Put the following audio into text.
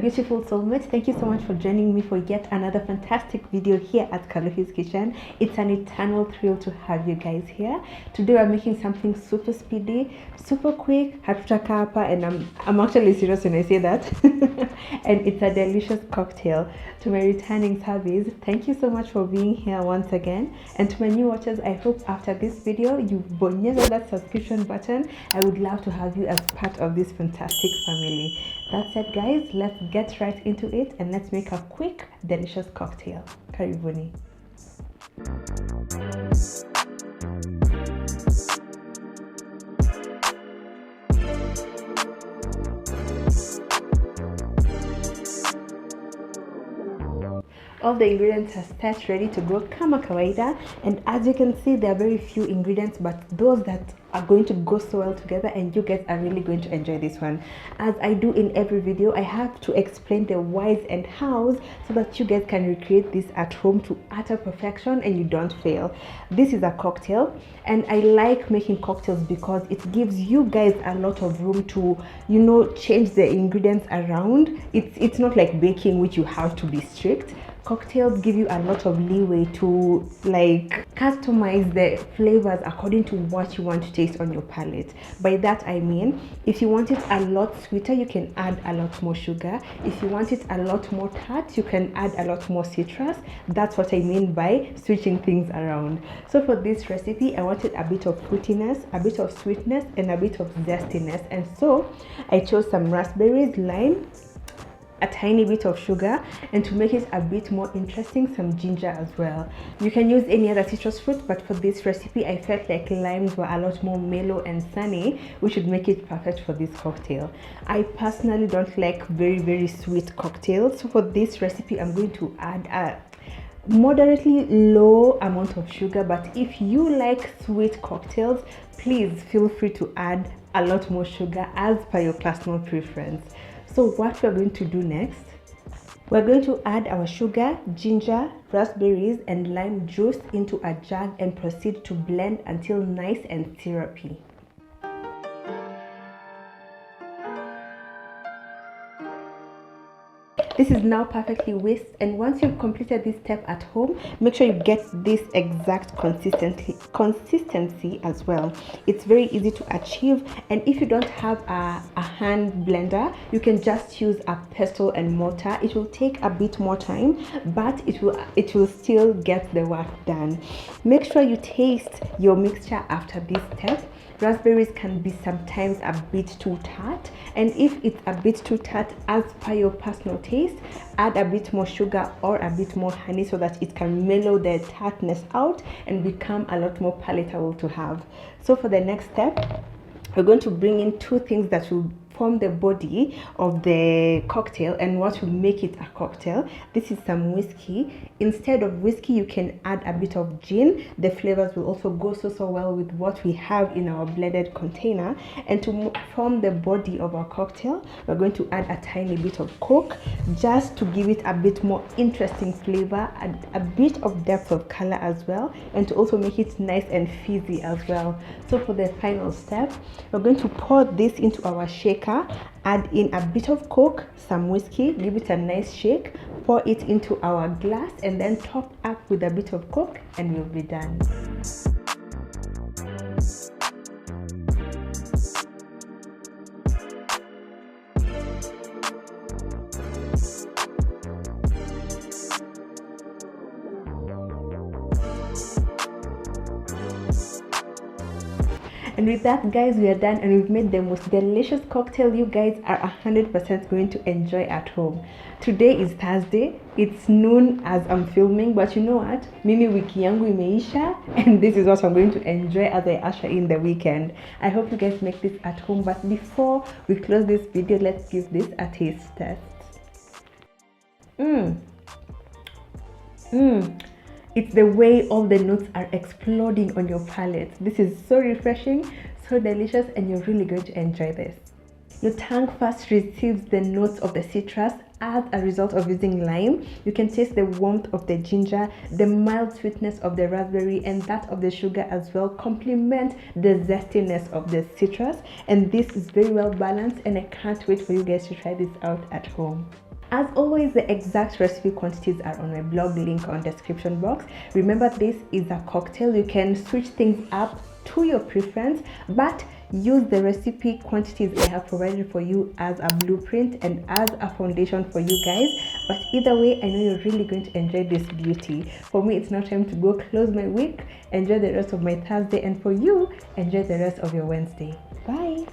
beautiful soulmates, thank you so much for joining me for yet another fantastic video here at Kaluhi'S kitchen. It's an eternal thrill to have you guys here. Today we're making something super speedy, super quick, hatutakapa, and I'm actually serious when I say that. And it's a delicious cocktail. To my returning service, thank you so much for being here once again. And to my new watchers, I hope after this video you bonyeza that subscription button. I would love to have you as part of this fantastic family. That said, guys, let's get right into it and let's make a quick, delicious cocktail. Karibuni. All the ingredients are set ready to go kama kawaida, and as you can see, there are very few ingredients, but those that are going to go so well together, and you guys are really going to enjoy this one. As I do in every video, I have to explain the whys and hows so that you guys can recreate this at home to utter perfection and you don't fail. This is a cocktail, and I like making cocktails because it gives you guys a lot of room to, you know, change the ingredients around. It's not like baking, which you have to be strict. Cocktails give you a lot of leeway to like customize the flavors according to what you want to taste on your palate. By that I mean, if you want it a lot sweeter, you can add a lot more sugar. If you want it a lot more tart, you can add a lot more citrus. That's what I mean by switching things around. So for this recipe, I wanted a bit of fruitiness, a bit of sweetness, and a bit of zestiness. And so I chose some raspberries, lime, a tiny bit of sugar, and to make it a bit more interesting, some ginger as well. You can use any other citrus fruit, but for this recipe I felt like limes were a lot more mellow and sunny, which would make it perfect for this cocktail. I personally don't like very sweet cocktails, so for this recipe I'm going to add a moderately low amount of sugar, but if you like sweet cocktails, please feel free to add a lot more sugar as per your personal preference. So what we're going to do next, we're going to add our sugar, ginger, raspberries, and lime juice into a jug and proceed to blend until nice and syrupy. This is now perfectly whisked, and once you've completed this step at home, make sure you get this exact consistency as well. It's very easy to achieve, and if you don't have a hand blender, you can just use a pestle and mortar. It will take a bit more time, but it will still get the work done. Make sure you taste your mixture after this step. Raspberries can be sometimes a bit too tart, and if it's a bit too tart, as per your personal taste, add a bit more sugar or a bit more honey so that it can mellow the tartness out and become a lot more palatable to have. So for the next step, we're going to bring in two things that will form the body of the cocktail and what will make it a cocktail. This is some whiskey. Instead of whiskey, you can add a bit of gin. The flavors will also go so well with what we have in our blended container. And to form the body of our cocktail, we're going to add a tiny bit of Coke just to give it a bit more interesting flavor and a bit of depth of color as well, and to also make it nice and fizzy as well. So for the final step, we're going to pour this into our shaker, add in a bit of Coke, some whiskey, give it a nice shake, pour it into our glass, and then top up with a bit of Coke, and we'll be done. And with that, guys, we are done, and we've made the most delicious cocktail you guys are 100% going to enjoy at home. Today is Thursday. It's noon as I'm filming, but you know what? Mimi wiki yangu imeisha, and this is what I'm going to enjoy as I usher in the weekend. I hope you guys make this at home, but before we close this video, let's give this a taste test. It's the way all the notes are exploding on your palate. This is so refreshing, so delicious, and you're really going to enjoy this. Your tongue first receives the notes of the citrus as a result of using lime. You can taste the warmth of the ginger, the mild sweetness of the raspberry, and that of the sugar as well complement the zestiness of the citrus. And this is very well balanced, and I can't wait for you guys to try this out at home. As always, the exact recipe quantities are on my blog, link on description box. Remember, this is a cocktail. You can switch things up to your preference, but use the recipe quantities I have provided for you as a blueprint and as a foundation for you guys. But either way, I know you're really going to enjoy this beauty. For me, it's now time to go close my week, enjoy the rest of my Thursday, and for you, enjoy the rest of your Wednesday. Bye.